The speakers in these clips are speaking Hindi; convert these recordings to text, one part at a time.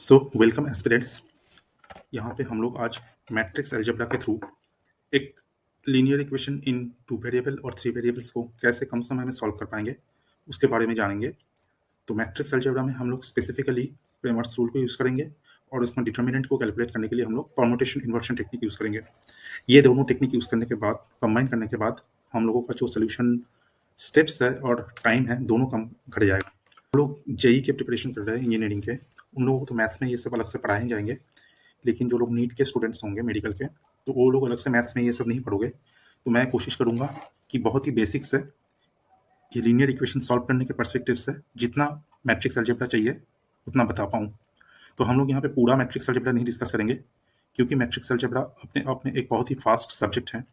So welcome aspirants. यहाँ पे हम लोग आज मैट्रिक्स अलजेब्रा के थ्रू एक लीनियर इक्वेशन इन 2 वेरिएबल और 3 वेरिएबल्स को कैसे कम समय में सॉल्व कर पाएंगे उसके बारे में जानेंगे। तो मैट्रिक्स अलजेब्रा में हम लोग स्पेसिफिकली क्रेमर्स रूल को यूज़ करेंगे और उसमें डिटर्मिनेंट को कैलकुलेट करने के लिए हम लोग परम्यूटेशन इन्वर्शन टेक्निक यूज़ करेंगे। ये दोनों टेक्निक यूज़ करने के बाद, कंबाइन करने के बाद हम लोगों का जो सोल्यूशन स्टेप्स है और टाइम है, दोनों कम घट जाएगा। लोग जेई के प्रिपरेशन कर रहे हैं इंजीनियरिंग के, उन लोगों को तो मैथ्स में ये सब अलग से पढ़ाए जाएंगे, लेकिन जो लोग नीट के स्टूडेंट्स होंगे मेडिकल के, तो वो लोग अलग से मैथ्स में ये सब नहीं पढ़ोगे। तो मैं कोशिश करूंगा कि बहुत ही बेसिक से ये लीनियर इक्वेशन सॉल्व करने के पर्सपेक्टिव से जितना मैट्रिक्स अलजेब्रा चाहिए उतना बता पाऊँ। तो हम लोग यहाँ पे पूरा मैट्रिक्स अलजेब्रा नहीं डिस्कस करेंगे, क्योंकि मैट्रिक्स अलजेब्रा अपने आप में एक बहुत ही फास्ट सब्जेक्ट है।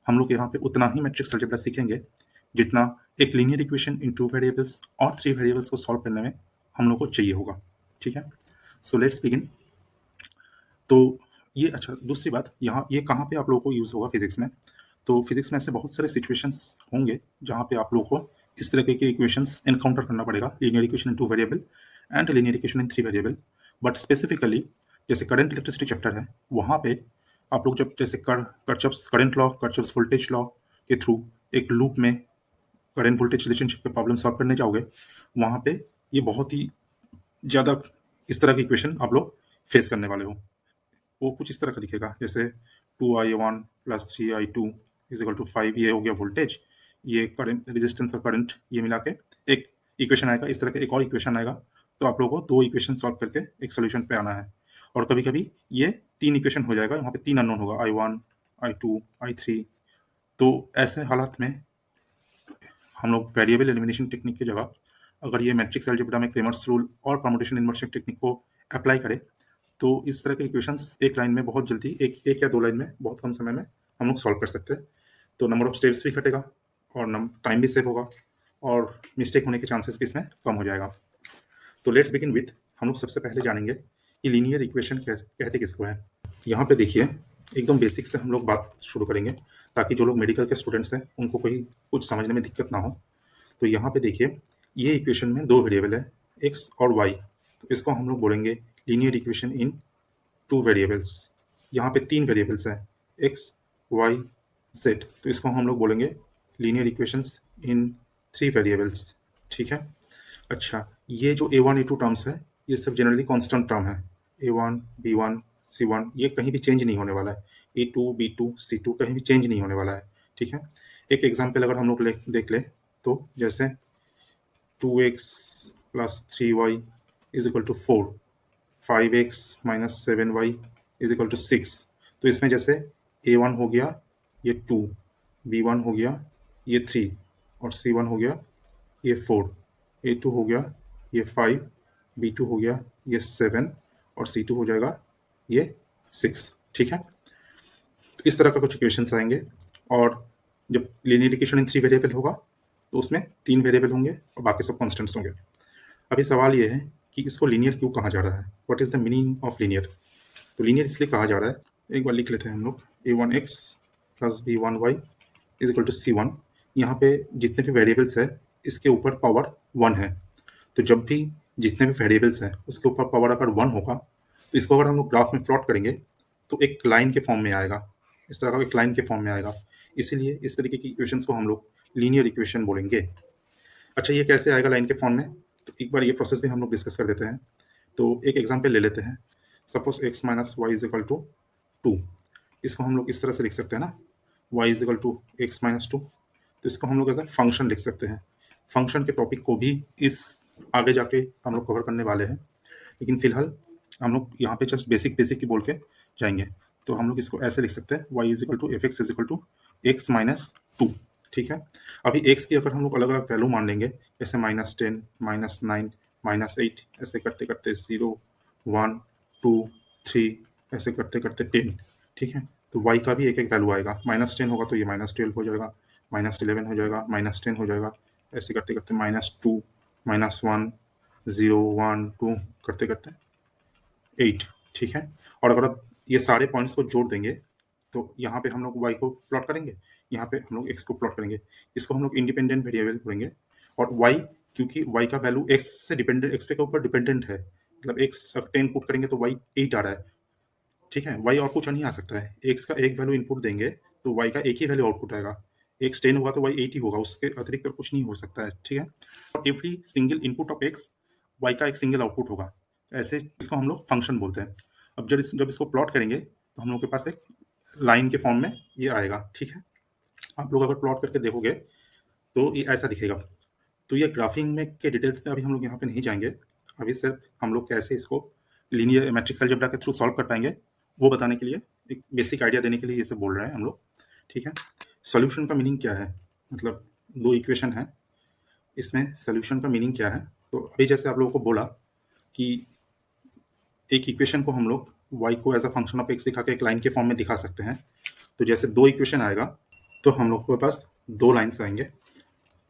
हम लोग यहाँ पे उतना ही मैट्रिक्स अलजेब्रा सीखेंगे जितना एक लीनियर इक्वेशन इन 2 वेरिएबल्स और 3 वेरिएबल्स को सॉल्व करने में हम लोग को चाहिए होगा। ठीक है, सो लेट्स बिगिन। तो ये अच्छा, दूसरी बात, यहाँ ये कहाँ पे आप लोगों को यूज़ होगा फिजिक्स में। तो फिजिक्स में ऐसे बहुत सारे सिचुएशंस होंगे जहाँ पे आप लोगों को इस तरह के इक्वेशंस एनकाउंटर करना पड़ेगा, linear equation in 2 variable and linear equation in 3 variable. But specifically जैसे करंट इलेक्ट्रिसिटी चैप्टर है, वहाँ पे आप लोग जब जैसे कर्चॉफ्स करंट लॉ, कर्चॉफ्स वोल्टेज लॉ के थ्रू एक लूप में करंट वोल्टेज रिलेशनशिप के प्रॉब्लम सॉल्व करने जाओगे, वहाँ पे ये बहुत ही ज़्यादा इस तरह की इक्वेशन आप लोग फेस करने वाले हो। वो कुछ इस तरह का दिखेगा, जैसे 2i1 plus 3i2 is equal to 5, ये हो गया वोल्टेज, ये करंट, रेजिस्टेंस और करंट, ये मिला के एक इक्वेशन आएगा। इस तरह का एक और इक्वेशन आएगा। तो आप लोगों को 2 इक्वेशन सॉल्व करके एक सोल्यूशन पे आना है। और कभी कभी ये 3 इक्वेशन हो जाएगा, वहाँ पे 3 अननोन होगा, i1, i2, i3। तो ऐसे हालात में हम लोग वेरिएबल एलिमिनेशन टेक्निक की जगह अगर ये मैट्रिक्स अलजेब्रा में क्रेमर्स रूल और परम्यूटेशन इन्वर्शन टेक्निक को अप्लाई करें, तो इस तरह के इक्वेशंस एक लाइन में बहुत जल्दी, एक या 2 लाइन में बहुत कम समय में हम लोग सॉल्व कर सकते हैं। तो नंबर ऑफ स्टेप्स भी घटेगा और टाइम भी सेव होगा और मिस्टेक होने के चांसेस भी इसमें कम हो जाएगा। तो लेट्स बिगिन विथ, हम लोग सबसे पहले जानेंगे कि लीनियर इक्वेशन कहते किसको है। यहाँ पे देखिए, एकदम बेसिक से हम लोग बात शुरू करेंगे ताकि जो लोग मेडिकल के स्टूडेंट्स हैं उनको कोई कुछ समझने में दिक्कत ना हो। तो यहाँ पे देखिए, ये इक्वेशन में 2 वेरिएबल है, एक्स और वाई। तो इसको हम लोग बोलेंगे लीनियर इक्वेशन इन 2 वेरिएबल्स। यहाँ पे 3 वेरिएबल्स हैं, एक्स, वाई, जेड। तो इसको हम लोग बोलेंगे लीनियर इक्वेशंस इन 3 वेरिएबल्स। ठीक है। अच्छा, ये जो A1 A2 टर्म्स है, ये सब जनरली कांस्टेंट टर्म है। A1 B1 C1 ये कहीं भी चेंज नहीं होने वाला है। A2 B2 C2 कहीं भी चेंज नहीं होने वाला है। ठीक है। एक एग्जांपल अगर हम लोग देख ले, तो जैसे 2x plus 3y is equal to 4, 5x minus 7y is equal to 6। तो इसमें जैसे A1 हो गया ये 2, B1 हो गया ये 3 और C1 हो गया ये 4, A2 हो गया ये 5, B2 हो गया ये 7 और C2 हो जाएगा ये 6। ठीक है। तो इस तरह का कुछ इक्वेशंस आएंगे। और जब लीनियर इक्वेशन इन 3 वेरिएबल होगा तो उसमें 3 वेरिएबल होंगे और बाकी सब कॉन्स्टेंट्स होंगे। अभी सवाल ये है कि इसको लीनियर क्यों कहा जा रहा है, what is the meaning of linear. तो लीनियर इसलिए कहा जा रहा है, एक बार लिख लेते हैं हम लोग, A1x plus B1y is equal to C1। यहाँ पे जितने भी वेरिएबल्स है इसके ऊपर पावर 1 है। तो जब भी जितने भी वेरिएबल्स हैं उसके ऊपर पावर अगर 1 होगा, तो इसको अगर हम लोग ग्राफ में प्लॉट करेंगे तो एक लाइन के फॉर्म में आएगा, इस तरह का एक लाइन के फॉर्म में आएगा। इसीलिए इस तरीके की इक्वेशंस को हम लोग लीनियर इक्वेशन बोलेंगे। अच्छा, ये कैसे आएगा लाइन के फॉर्म में, तो एक बार ये प्रोसेस भी हम लोग डिस्कस कर देते हैं। तो एक एग्जांपल ले लेते हैं। Suppose x minus y is equal to 2। इसको हम लोग इस तरह से लिख सकते हैं ना, y is equal to x minus 2। तो इसको हम लोग एज अ फंक्शन लिख सकते हैं। फंक्शन के टॉपिक को भी इस आगे जाके हम लोग कवर करने वाले हैं, लेकिन फिलहाल हम लोग यहाँ पे जस्ट बेसिक बेसिक ही बोल के जाएंगे। तो हम लोग इसको ऐसे लिख सकते हैं, y is equal to f x is equal to x minus 2। ठीक है। अभी x की अगर हम लोग अलग अलग वैल्यू मान लेंगे, जैसे -10, -9, -8, ऐसे करते करते 0, 1, 2, 3, ऐसे करते करते 10। ठीक है। तो y का भी एक एक वैल्यू आएगा। -10 होगा तो ये -12 हो जाएगा, -11 हो जाएगा, -10 हो जाएगा, ऐसे करते करते -2, -1, 0, 1, 2 करते करते 8। ठीक है। और अगर आप ये सारे पॉइंट्स को जोड़ देंगे तो यहाँ पे हम लोग y को प्लॉट करेंगे, यहाँ पे हम लोग x को प्लॉट करेंगे। इसको हम लोग इंडिपेंडेंट वेरिएबल बोलेंगे। और y, क्योंकि y का वैल्यू x से डिपेंडेंट, x के ऊपर डिपेंडेंट है, मतलब x 10 इनपुट करेंगे तो y 8 आ रहा है, ठीक है? y और कुछ नहीं आ सकता है। x का एक वैल्यू इनपुट देंगे तो y का एक ही वैल्यू आउटपुट आएगा। x 10 होगा तो y 8 ही होगा, उसके अतिरिक्त और कुछ नहीं हो सकता है, ठीक है? और every single input of x y का एक सिंगल आउटपुट होगा। ऐसे इसको हम लोग फंक्शन बोलते हैं। अब जब इसको प्लॉट करेंगे तो हम लोग के पास एक लाइन के फॉर्म में ये आएगा, ठीक है? आप लोग अगर प्लॉट करके देखोगे तो ये ऐसा दिखेगा। तो ये ग्राफिंग में के डिटेल्स में अभी हम लोग यहाँ पे नहीं जाएंगे। अभी सिर्फ हम लोग कैसे इसको लीनियर मैट्रिक्स अलजेब्रा के थ्रू सॉल्व कर पाएंगे वो बताने के लिए, एक बेसिक आइडिया देने के लिए ये सब बोल रहे हैं हम लोग, ठीक है? सॉल्यूशन का मीनिंग क्या है? मतलब दो इक्वेशन है, इसमें सॉल्यूशन का मीनिंग क्या है? तो अभी जैसे आप लोगों को बोला कि एक इक्वेशन को हम लोग y को as a function of x दिखा के एक लाइन के फॉर्म में दिखा सकते हैं। तो जैसे दो इक्वेशन आएगा तो हम लोग के पास दो लाइन्स आएंगे।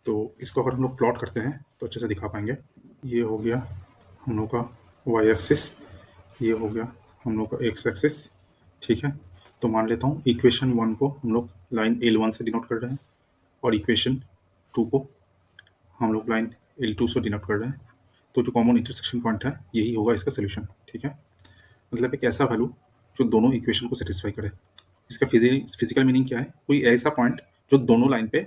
तो इसको अगर हम लोग प्लॉट करते हैं तो अच्छे से दिखा पाएंगे। ये हो गया हम लोग का y एक्सिस, ये हो गया हम लोग का x एक्सिस, ठीक है? तो मान लेता हूँ इक्वेशन 1 को हम लोग लाइन L1 से डिनोट कर रहे हैं और इक्वेशन 2 को हम लोग लाइन L2 से डिनोट कर रहे हैं। तो जो कॉमन इंटरसेक्शन पॉइंट है यही होगा इसका सोल्यूशन, ठीक है? मतलब एक ऐसा वैल्यू जो दोनों इक्वेशन को सेटिस्फाई करे। इसका फिजिकल मीनिंग क्या है? कोई ऐसा पॉइंट जो दोनों लाइन पे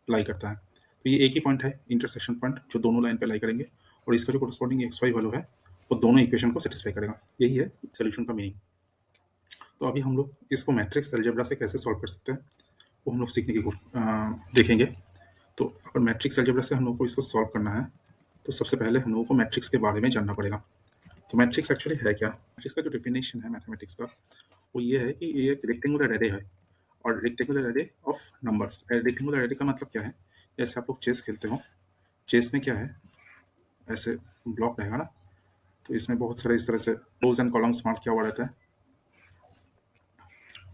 लाई करता है। तो ये एक ही पॉइंट है इंटरसेक्शन पॉइंट जो दोनों लाइन पे लाई करेंगे और इसका जो कोरस्पॉन्डिंग एक्स वाई वैल्यू है वो दोनों इक्वेशन को सेटिस्फाई करेगा। यही है सोल्यूशन का मीनिंग। तो अभी हम लोग इसको मैट्रिक्स अलजेब्रा से कैसे सॉल्व कर सकते हैं वो हम लोग सीखने की देखेंगे। तो अगर मैट्रिक्स अलजेब्रा से हम लोग को इसको सॉल्व करना है तो सबसे पहले हम लोगों को मैट्रिक्स के बारे में जानना पड़ेगा। तो मैट्रिक्स एक्चुअली है क्या? मैट्रिक्स का जो डेफिनेशन है मैथमेटिक्स का वो ये है कि ये एक रेक्टेंगुलर एरे है और rectangular array of numbers. Rectangular array का मतलब क्या है? जैसे आप लोग चेस खेलते हो, चेस में क्या है, ऐसे ब्लॉक रहेगा ना, तो इसमें बहुत सारे इस तरह से रोज एंड कॉलम्स मार्क किया हुआ रहता है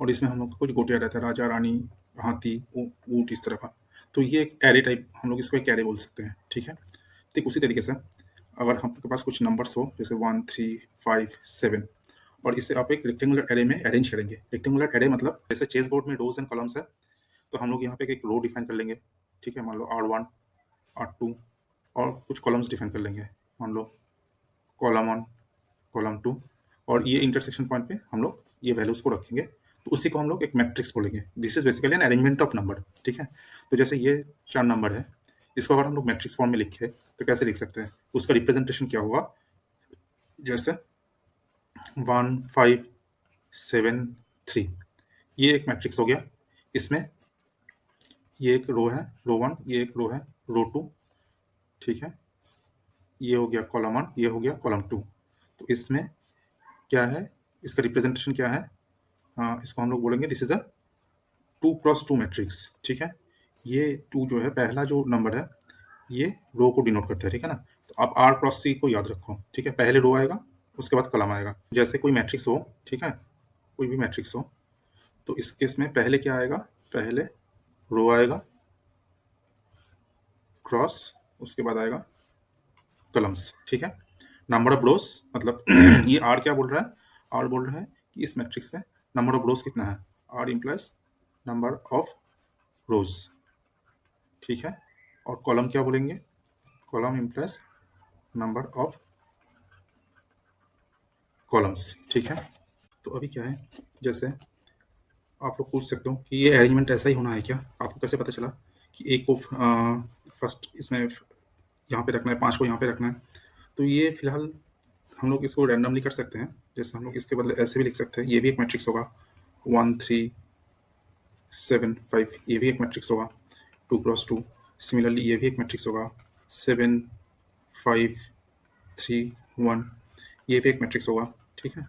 और इसमें हम लोग को कुछ गोटियाँ रहता है, राजा रानी हाथी ऊँट इस तरह का। तो ये एक एरे टाइप, हम लोग इसको एक एरे बोल सकते हैं, ठीक है? ठीक उसी तरीके से अगर आपके पास कुछ नंबर्स हो जैसे 1 3 5 7 और इसे आप एक रेक्टेंगुलर एरे में अरेंज करेंगे। रेक्टेंगुलर एरे मतलब जैसे चेस बोर्ड में रोज एंड कॉलम्स है तो हम लोग यहाँ पे एक रो डिफाइन कर लेंगे, ठीक है? मान लो R1 R2 और कुछ कॉलम्स डिफाइन कर लेंगे, मान लो कॉलम 1 कॉलम 2 और ये इंटरसेक्शन पॉइंट पे हम लोग ये वैल्यूज को रखेंगे। तो उसी को हम लोग एक मैट्रिक्स बोलेंगे। This is basically an arrangement of number, ठीक है? तो जैसे ये 4 नंबर है, इसको अगर हम लोग मैट्रिक्स फॉर्म में लिखे तो कैसे लिख सकते हैं? उसका रिप्रेजेंटेशन क्या होगा? जैसे 1 5 7 3 ये एक मैट्रिक्स हो गया। इसमें ये एक रो है, रो 1, ये एक रो है, रो 2, ठीक है? ये हो गया कॉलम 1, ये हो गया कॉलम 2। तो इसमें क्या है, इसका रिप्रेजेंटेशन क्या है? इसको हम लोग बोलेंगे this is a 2 cross 2 matrix, ठीक है? ये 2 जो है, पहला जो नंबर है ये रो को डिनोट करता है, ठीक है ना? तो आप आर क्रॉस सी को याद रखो, ठीक है? पहले रो आएगा उसके बाद कॉलम आएगा। जैसे कोई मैट्रिक्स हो, ठीक है, कोई भी मैट्रिक्स हो तो इस केस में पहले क्या आएगा? पहले रो आएगा क्रॉस, उसके बाद आएगा कॉलम्स, ठीक है? नंबर ऑफ रोज मतलब ये आर क्या बोल रहा है? आर बोल रहा है कि इस मैट्रिक्स में नंबर ऑफ रोज कितना है? R implies number of rows, ठीक है? और कॉलम क्या बोलेंगे? Column implies number of columns, ठीक है? तो अभी क्या है, जैसे आप लोग पूछ सकते हो कि ये अरेंजमेंट ऐसा ही होना है क्या? आपको कैसे पता चला कि एक को फर्स्ट इसमें यहाँ पे रखना है, 5 को यहाँ पे रखना है? तो ये फिलहाल हम लोग इसको रैंडमली कर सकते हैं। जैसे हम लोग इसके बदले ऐसे भी लिख सकते हैं, ये भी एक मैट्रिक्स होगा 1 3 7 5, ये भी एक मैट्रिक्स होगा 2 क्रॉस 2। सिमिलरली ये भी एक मैट्रिक्स होगा 7 5 3 1, ये भी एक मैट्रिक्स होगा, ठीक है?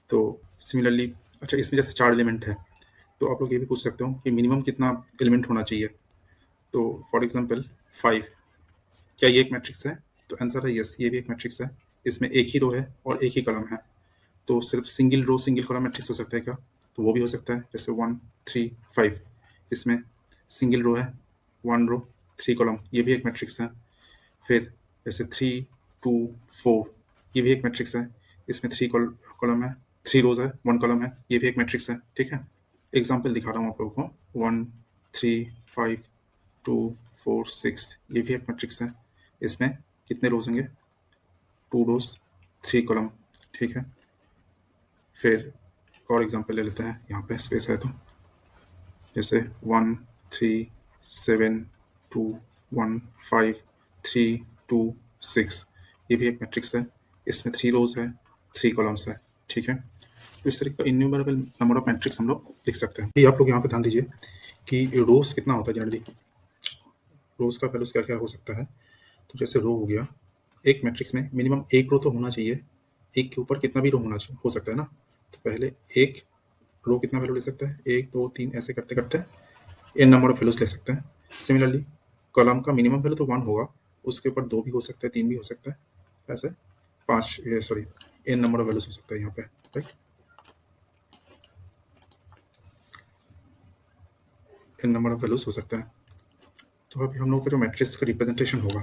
तो सिमिलरली अच्छा, इसमें जैसे 4 एलिमेंट है तो आप लोग ये भी पूछ सकते हो कि मिनिमम कितना एलिमेंट होना चाहिए? तो फॉर एग्जांपल 5, क्या ये एक मैट्रिक्स है? तो आंसर है यस, ये भी एक मैट्रिक्स है। इसमें एक ही रो है और एक ही कॉलम है। तो सिर्फ single row single column matrix हो सकता है क्या? तो वो भी हो सकता है। जैसे 1 3 5, इसमें सिंगल रो है, 1 रो 3 कॉलम, ये भी एक मैट्रिक्स है। फिर जैसे 3 2 4, ये भी एक मैट्रिक्स है। इसमें 3 कॉलम है, 3 रोज है, 1 कॉलम है, ये भी एक मैट्रिक्स है, ठीक है? एग्जाम्पल दिखा रहा हूँ आप लोगों को। 1 3 5 2 4 6, ये भी एक मैट्रिक्स है। इसमें कितने रोज होंगे? 2 रोज 3 कॉलम, ठीक है। फिर और एग्जांपल ले लेते हैं, यहाँ पे स्पेस है तो जैसे 1 3 7 2 1 5 3 2 6, ये भी एक मैट्रिक्स है, इसमें 3 रोज है 3 कॉलम्स है, ठीक है। तो इस तरीके का इन्यूमरेबल नंबर ऑफ मैट्रिक्स हम लोग लिख सकते हैं। ये आप लोग यहाँ पे ध्यान दीजिए कि रोज कितना होता है जनरली, रोज का वैल्यूज क्या क्या हो सकता है। तो जैसे रो हो गया, एक मैट्रिक्स में मिनिमम एक रो तो होना चाहिए, एक के ऊपर कितना भी रो होना चाहिए, हो सकता है ना। तो पहले एक रो कितना वैल्यू ले सकता है, 1 2 3 ऐसे करते करते एन नंबर ऑफ वैल्यूज ले सकते हैं। सिमिलरली कॉलम का मिनिमम वैल्यू तो 1 होगा, उसके ऊपर 2 भी हो सकता है, 3 भी हो सकता है, ऐसे 5 sorry n number of values हो सकता है यहाँ पे, right. N number of values हो सकता है। तो अभी हम लोग का जो मैट्रिक्स का रिप्रेजेंटेशन होगा,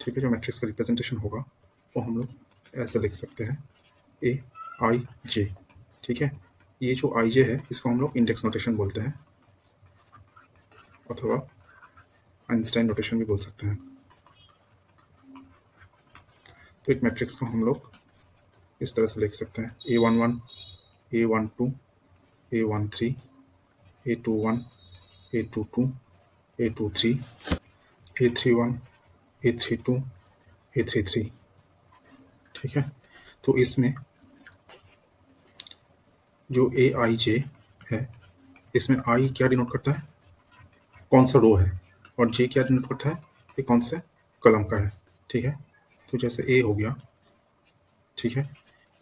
ठीक है, जो मैट्रिक्स का रिप्रेजेंटेशन होगा वो हम लोग ऐसे लिख सकते हैं, ए आई जे, ठीक है। ये जो आई जे है इसको हम लोग इंडेक्स नोटेशन बोलते हैं, अथवा आइंस्टाइन नोटेशन भी बोल सकते हैं। तो एक मैट्रिक्स को हम लोग इस तरह से लिख सकते हैं, A11 A12 A13 A21 A22 A23 A31 A32 A33, ठीक है। तो इसमें जो ए आई जे है, इसमें आई क्या डिनोट करता है, कौन सा रो है, और जे क्या डिनोट करता है, ये कौन से कॉलम का है, ठीक है। तो जैसे ए हो गया, ठीक है,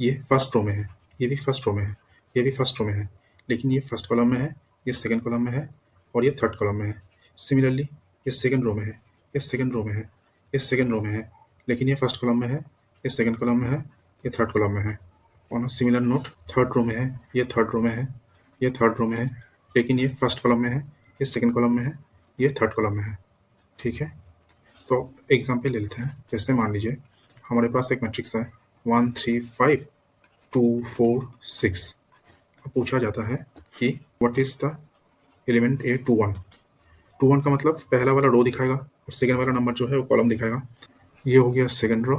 ये फर्स्ट रो में है, ये भी फर्स्ट रो में है, ये भी फर्स्ट रो में है, लेकिन ये फर्स्ट कॉलम में है, ये सेकंड कॉलम में है, और ये थर्ड कॉलम में है। सिमिलरली ये सेकंड रो में है, ये सेकंड रो में है, ये सेकंड रो में है, लेकिन ये फर्स्ट कॉलम में है, ये सेकंड कॉलम में है, ये थर्ड कॉलम में है। On a similar note third row में है, ये थर्ड रो में है, ये थर्ड रो में है, लेकिन ये फर्स्ट कॉलम में है, ये सेकंड कॉलम में है, ये थर्ड कॉलम में है, ठीक है। तो एग्जाम्पल ले लेते हैं, जैसे मान लीजिए हमारे पास एक मैट्रिक्स है 1 3 5 2 4 6। अब पूछा जाता है कि what is the element A21। 21 का मतलब पहला वाला रो दिखाएगा और सेकंड वाला नंबर जो है वो कॉलम दिखाएगा। ये हो गया सेकंड रो,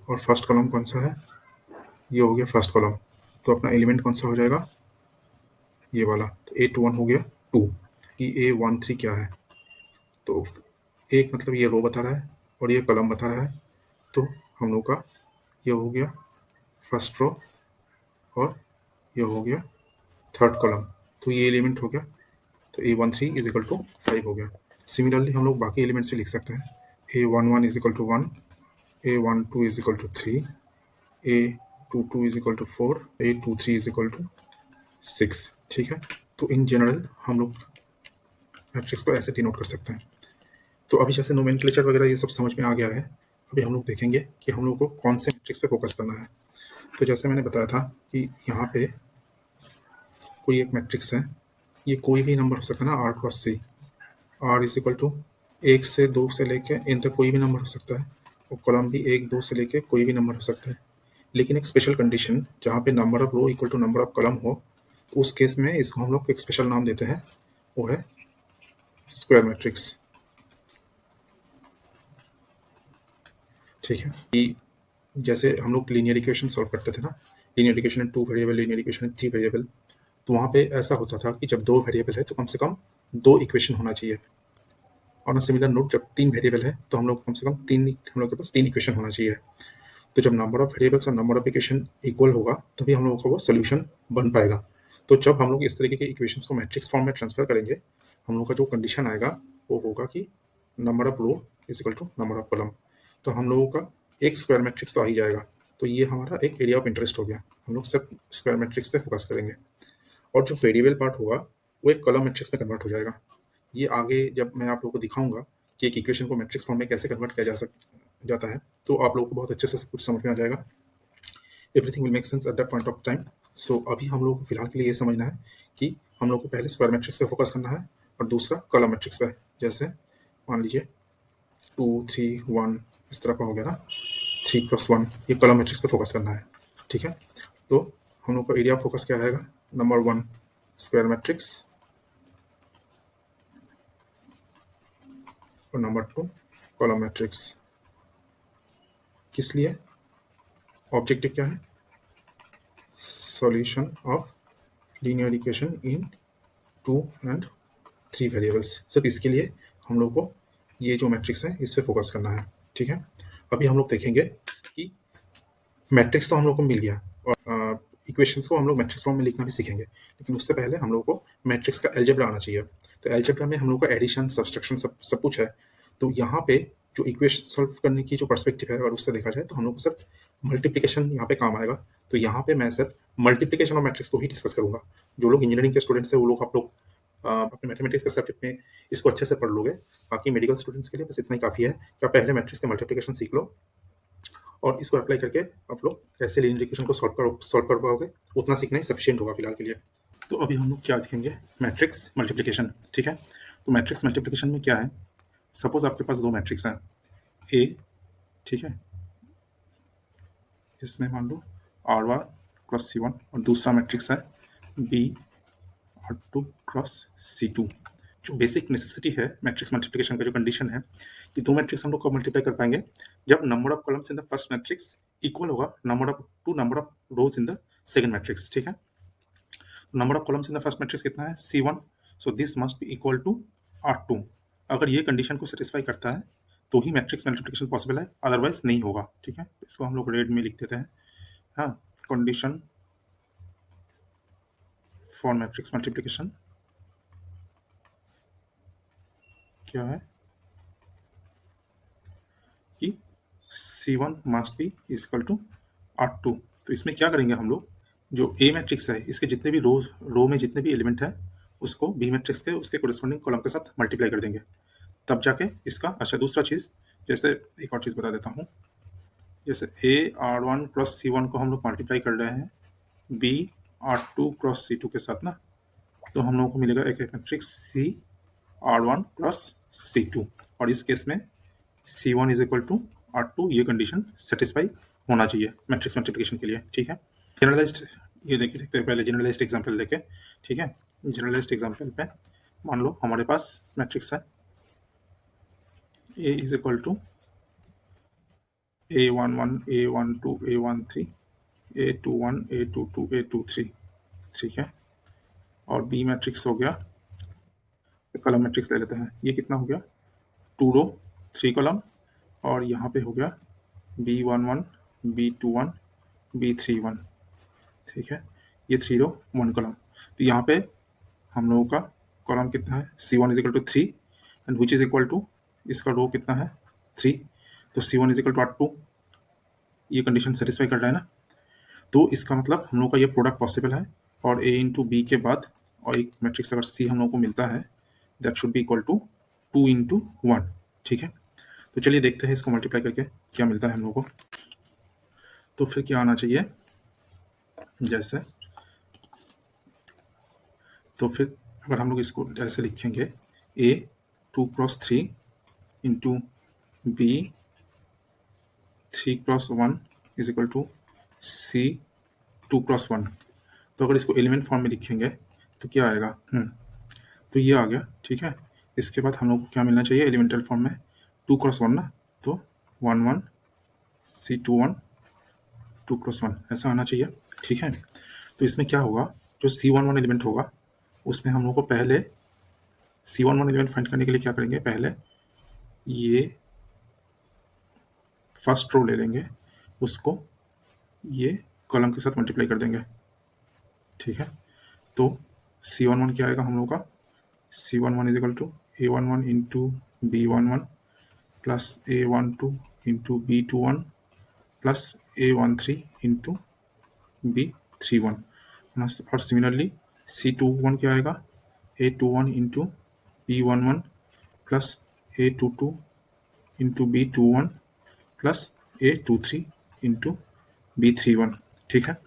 और फर्स्ट कॉलम कौन सा है, ये हो गया फर्स्ट कॉलम। तो अपना एलिमेंट कौन सा हो जाएगा, ये वाला। तो A21 हो गया 2, कि A13 क्या है, तो एक मतलब ये रो बता रहा है और ये कॉलम बता रहा है, तो हम लोग का ये हो गया फर्स्ट रो और ये हो गया थर्ड कॉलम, तो ये एलिमेंट हो गया। तो A13 इज इक्वल टू 5 हो गया। सिमिलरली हम लोग बाकी एलिमेंट्स भी लिख सकते हैं, A11 is equal to 1, A12 is equal to 3, A22 is equal to 4, A23 is equal to 6, ठीक है। तो इन जनरल हम लोग मैट्रिक्स को ऐसे डिनोट कर सकते हैं। तो अभी जैसे नोमेनक्लेचर वगैरह ये सब समझ में आ गया है, अभी हम लोग देखेंगे कि हम लोग को कौन से मैट्रिक्स पे फोकस करना है। तो जैसे मैंने बताया था कि यहाँ पे कोई एक मैट्रिक्स है, ये कोई भी नंबर हो सकता है ना, R cross C, R is equal to 1 से 2 से लेके n तक कोई भी नंबर हो सकता है, और कॉलम भी 1 2 से लेके कोई भी नंबर हो सकता है। लेकिन एक स्पेशल कंडीशन, जहाँ पे number of row equal to number of column हो, तो उस केस में इसको हम लोग एक स्पेशल नाम देते हैं, वो है स्क्वायर मैट्रिक्स, ठीक है। कि जैसे हम लोग लीनियर इक्वेशन सॉल्व करते थे ना, linear equation in 2 variable, linear equation in 3 variable, तो वहाँ पे ऐसा होता था कि जब 2 वेरिएबल है तो कम से कम 2 इक्वेशन होना चाहिए। और सिमिलर नोट जब 3 वेरिएबल है तो हम लोग कम से कम हम लोग के पास 3 इक्वेशन होना चाहिए। तो जब नंबर ऑफ वेरिएबल्स और नंबर ऑफ इक्वेशन इक्वल होगा तभी हम लोगों का वो सोल्यूशन बन पाएगा। तो जब हम लोग इस तरीके के इक्वेशंस को मैट्रिक्स फॉर्म में ट्रांसफर करेंगे, हम लोग का जो कंडीशन आएगा वो होगा कि number of row is equal to number of column. तो हम लोगों का एक स्क्वायर मैट्रिक्स तो आ ही जाएगा। तो ये हमारा एक एरिया ऑफ इंटरेस्ट हो गया, हम लोग सिर्फ स्क्वायर मैट्रिक्स पे फोकस करेंगे। और जो वेरिएबल पार्ट होगा वो एक कॉलम मैट्रिक्स में कन्वर्ट हो जाएगा। ये आगे जब मैं आप लोगों को दिखाऊंगा कि एक इक्वेशन को मैट्रिक्स फॉर्म में कैसे कन्वर्ट किया जाता है, तो आप लोगों को बहुत अच्छे से सब कुछ समझ में आ जाएगा। Everything will make sense at that point of time. So अभी हम लोग को फिलहाल के लिए ये समझना है कि हम लोग को पहले स्क्वायर मैट्रिक्स पे फोकस करना है और दूसरा कॉलम मैट्रिक्स पे। जैसे मान लीजिए 2 3 1 इस तरह का हो गया ना, 3 क्रॉस 1, ये कॉलम मैट्रिक्स पे फोकस करना है, ठीक है। तो हम लोग का एरिया ऑफ फोकस क्या रहेगा, नंबर 1 स्क्वायर मैट्रिक्स, और नंबर 2 कॉलम मैट्रिक्स। किस लिए, ऑब्जेक्टिव क्या है? Solution of linear equation in 2 and 3 variables. सिर्फ इसके लिए हम लोग को ये जो मैट्रिक्स है इस पे फोकस करना है, ठीक है। अभी हम लोग देखेंगे कि मैट्रिक्स तो हम लोग को मिल गया और इक्वेशंस को हम लोग मैट्रिक्स फॉर्म में लिखना भी सीखेंगे, लेकिन उससे पहले हम लोग को मैट्रिक्स का अलजेब्रा आना चाहिए। तो अलजेब्रा में हम लोग का एडिशन, सब्सट्रैक्शन सब कुछ है। तो यहाँ पे जो इक्वेशन सॉल्व करने की जो पर्सपेक्टिव है अगर उससे देखा जाए तो हम लोग को सिर्फ मल्टीप्लिकेशन यहाँ पे काम आएगा। तो यहाँ पे मैं सिर्फ मल्टीप्लिकेशन ऑफ मैट्रिक्स को ही डिस्कस करूंगा। जो लोग इंजीनियरिंग के स्टूडेंट्स हैं वो लोग आप लोग अपने मैथमेटिक्स के सब्जेक्ट में इसको अच्छे से पढ़ लोगे। बाकी मेडिकल स्टूडेंट्स के लिए बस इतना ही काफ़ी है कि आप पहले मैट्रिक्स के मल्टीप्लिकेशन सीख लो और इसको अप्लाई करके आप लोग कैसे लीनियर इक्वेशन को सॉल्व कर पाओगे उतना सीखना ही सफिशिएंट होगा फिलहाल के लिए। तो अभी हम लोग क्या देखेंगे? मैट्रिक्स मल्टीप्लिकेशन, ठीक है। तो मैट्रिक्स मल्टीप्लिकेशन में क्या है? सपोज आपके पास दो मैट्रिक्स हैं ए, ठीक है, इसमें मान लो R1 क्रॉस C1 और दूसरा मैट्रिक्स है B R2 क्रॉस C2। जो बेसिक नेसेसिटी है मैट्रिक्स मल्टीप्लिकेशन का, जो कंडीशन है कि दो मैट्रिक्स हम लोग को मल्टीप्लाई कर पाएंगे जब number of columns in the first matrix equal होगा number of rows in the second matrix, ठीक है। Number of columns in the first matrix कितना है? C1, so this must be equal to R2। अगर ये कंडीशन को सेटिस्फाई करता है तो ही मैट्रिक्स मल्टीप्लिकेशन पॉसिबल है, अदरवाइज नहीं होगा, ठीक है। इसको हम लोग रेड में लिख देते हैं। हाँ, कंडीशन फॉर मैट्रिक्स मल्टीप्लिकेशन क्या है कि C1 must be equal to R2। तो इसमें क्या करेंगे हम लोग, जो ए मैट्रिक्स है इसके जितने भी रो में जितने भी एलिमेंट है उसको बी मैट्रिक्स के उसके कोरिस्पोंडिंग कॉलम के साथ मल्टीप्लाई कर देंगे, तब जाके इसका। अच्छा, दूसरा चीज़, जैसे एक और चीज़ बता देता हूँ। जैसे ए R1 क्रॉस C1 को हम लोग मल्टीप्लाई कर रहे हैं B R2 क्रॉस C2 के साथ ना, तो हम लोगों को मिलेगा एक matrix C R1 cross C2, और इस केस में C1 is equal to R2। ये कंडीशन सेटिस्फाई होना चाहिए मैट्रिक्स मल्टीप्लिकेशन के लिए, ठीक है। जनरलाइज्ड, ये देखते हैं पहले जनरलाइज्ड एग्जांपल लेके, ठीक है। जनरलाइज्ड एग्जांपल पे मान लो हमारे पास मैट्रिक्स है A is equal to A11 A12 A13 A21 A22 A23, ठीक है। और B मैट्रिक्स हो गया, कॉलम मैट्रिक्स ले लेते हैं। ये कितना हो गया? 2 रो 3 कॉलम, और यहाँ पे हो गया B11 B21 B31, ठीक है। ये 3 रो 1 कॉलम। तो यहाँ पे हम लोगों का कॉलम कितना है? C1 is equal to 3 and which is equal to, इसका रो कितना है? 3। तो C1 is equal to R2। ये कंडीशन सेटिस्फाई कर रहा है ना, तो इसका मतलब हम लोग का ये प्रोडक्ट पॉसिबल है। और A इंटू बी के बाद और एक मैट्रिक्स अगर C हम लोग को मिलता है that should be equal to 2 into 1, ठीक है। तो चलिए देखते हैं इसको मल्टीप्लाई करके क्या मिलता है हम लोग को। तो फिर क्या आना चाहिए, जैसे, तो फिर अगर हम लोग इसको ऐसे लिखेंगे A 2 cross 3 into B 3 cross 1 is equal to C 2 cross 1। तो अगर इसको एलिमेंट फॉर्म में लिखेंगे तो क्या आएगा? तो ये आ गया, ठीक है। इसके बाद हम लोग को क्या मिलना चाहिए एलिमेंटल फॉर्म में? 2 क्रॉस 1 ना, तो 1 1 C21 2 क्रॉस 1 ऐसा आना चाहिए, ठीक है। तो इसमें क्या होगा, जो C11 एलिमेंट होगा उसमें हम लोग को पहले C11 एलिमेंट फाइंड करने के लिए क्या करेंगे, पहले ये फर्स्ट रो ले लेंगे, उसको ये कॉलम के साथ मल्टीप्लाई कर देंगे, ठीक है। तो C11 क्या आएगा हम लोग का? C11 is equal to A11 into B11 plus A12 into B21 plus A13 into B31, और सिमिलरली C21 क्या आएगा? A21 into B11 plus A22 into B21 plus A23 into B31, ठीक है।